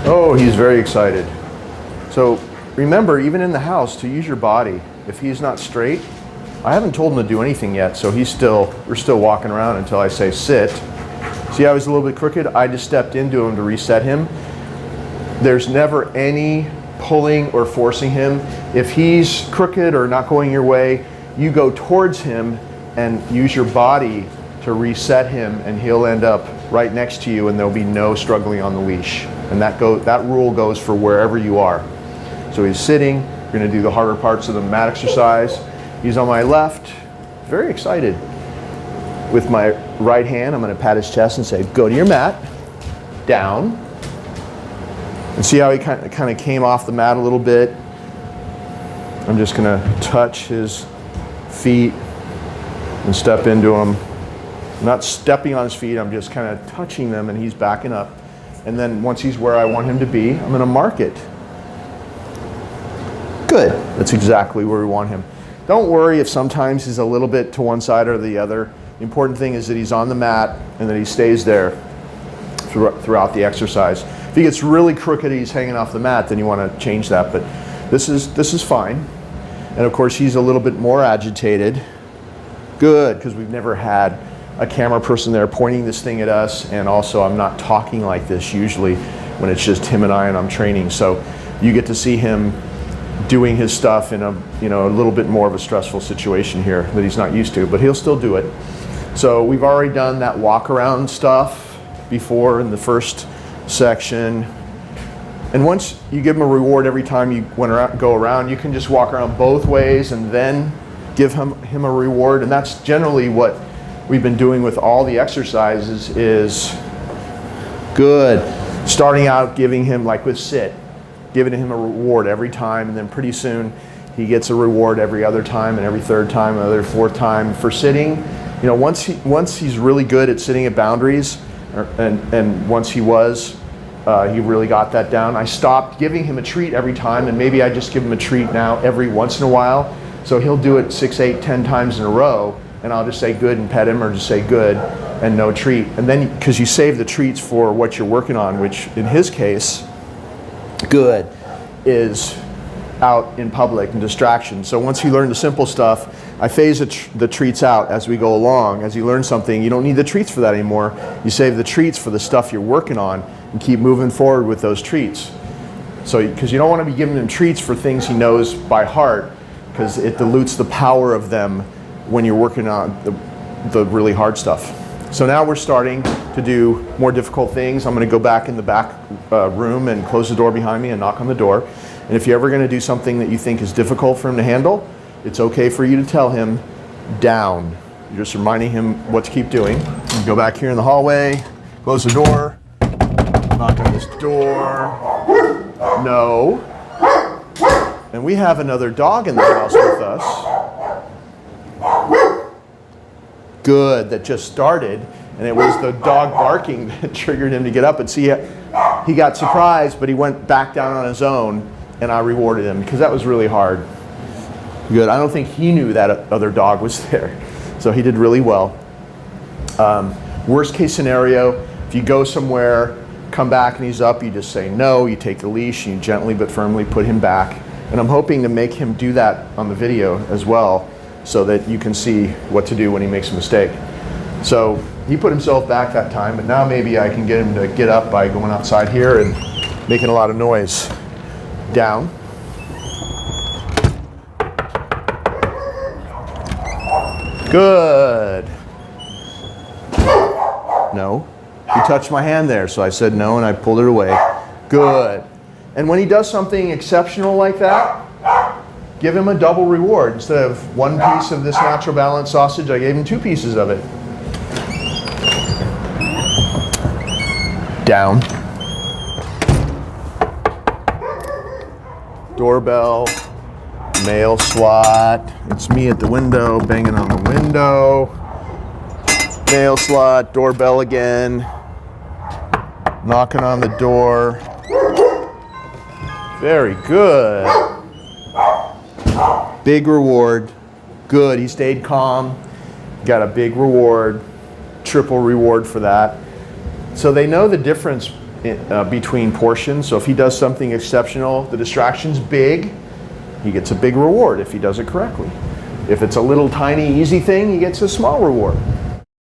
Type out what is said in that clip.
Oh, he's very excited. So remember, even in the house, to use your body. If he's not straight, I haven't told him to do anything yet, so we're still walking around until I say sit. See how he's a little bit crooked? I just stepped into him to reset him. There's never any pulling or forcing him. If he's crooked or not going your way, you go towards him and use your body to reset him, and he'll end up right next to you, and there'll be no struggling on the leash. And that rule goes for wherever you are. So he's sitting. We're going to do the harder parts of the mat exercise. He's on my left, very excited. With my right hand, I'm going to pat his chest and say, go to your mat, down. And see how he kind of came off the mat a little bit? I'm just going to touch his feet and step into him. I'm not stepping on his feet, I'm just kind of touching them, and he's backing up. And then once he's where I want him to be, I'm going to mark it. Good. That's exactly where we want him. Don't worry if sometimes he's a little bit to one side or the other. The important thing is that he's on the mat and that he stays there throughout the exercise. If he gets really crooked, he's hanging off the mat, then you want to change that. But this is fine. And of course, he's a little bit more agitated. Good, because we've never had a camera person there pointing this thing at us, and also I'm not talking like this usually when it's just him and I'm training. So you get to see him doing his stuff in a little bit more of a stressful situation here that he's not used to, but he'll still do it. So we've already done that walk around stuff before in the first section. And once you give him a reward every time you go around, you can just walk around both ways and then give him a reward. And that's generally what we've been doing with all the exercises is good. Starting out giving him, like with sit, giving him a reward every time, and then pretty soon he gets a reward every other time and every third time, another fourth time. For sitting, once he's really good at sitting at boundaries, and once he really got that down, I stopped giving him a treat every time, and maybe I just give him a treat now every once in a while. So he'll do it 6, 8, 10 times in a row, and I'll just say good and pet him, or just say good and no treat. And then, because you save the treats for what you're working on, which in his case, good is out in public and distraction. So once you learn the simple stuff, I phase the treats out as we go along. As you learn something, you don't need the treats for that anymore. You save the treats for the stuff you're working on and keep moving forward with those treats. So, because you don't want to be giving him treats for things he knows by heart, because it dilutes the power of them when you're working on the really hard stuff. So now we're starting to do more difficult things. I'm going to go back in the back room and close the door behind me and knock on the door. And if you're ever going to do something that you think is difficult for him to handle, it's okay for you to tell him down. You're just reminding him what to keep doing. You go back here in the hallway, close the door, knock on this door. No. And we have another dog in the house with us. Good, that just started, and it was the dog barking that triggered him to get up. And see, he got surprised, but he went back down on his own, and I rewarded him because that was really hard. Good, I don't think he knew that other dog was there, so he did really well. Worst case scenario, if you go somewhere, come back and he's up, you just say no, you take the leash, and you gently but firmly put him back. And I'm hoping to make him do that on the video as well, so that you can see what to do when he makes a mistake. So he put himself back that time, but now maybe I can get him to get up by going outside here and making a lot of noise. Down. Good. No. He touched my hand there, so I said no and I pulled it away. Good. And when he does something exceptional like that, give him a double reward. Instead of one piece of this natural balance sausage, I gave him 2 pieces of it. Down. Doorbell, mail slot. It's me at the window, banging on the window. Mail slot, doorbell again. Knocking on the door. Very good. Big reward. Good, he stayed calm. Got a big reward, triple reward for that. So they know the difference between portions. So if he does something exceptional, the distraction's big, he gets a big reward if he does it correctly. If it's a little tiny easy thing, he gets a small reward.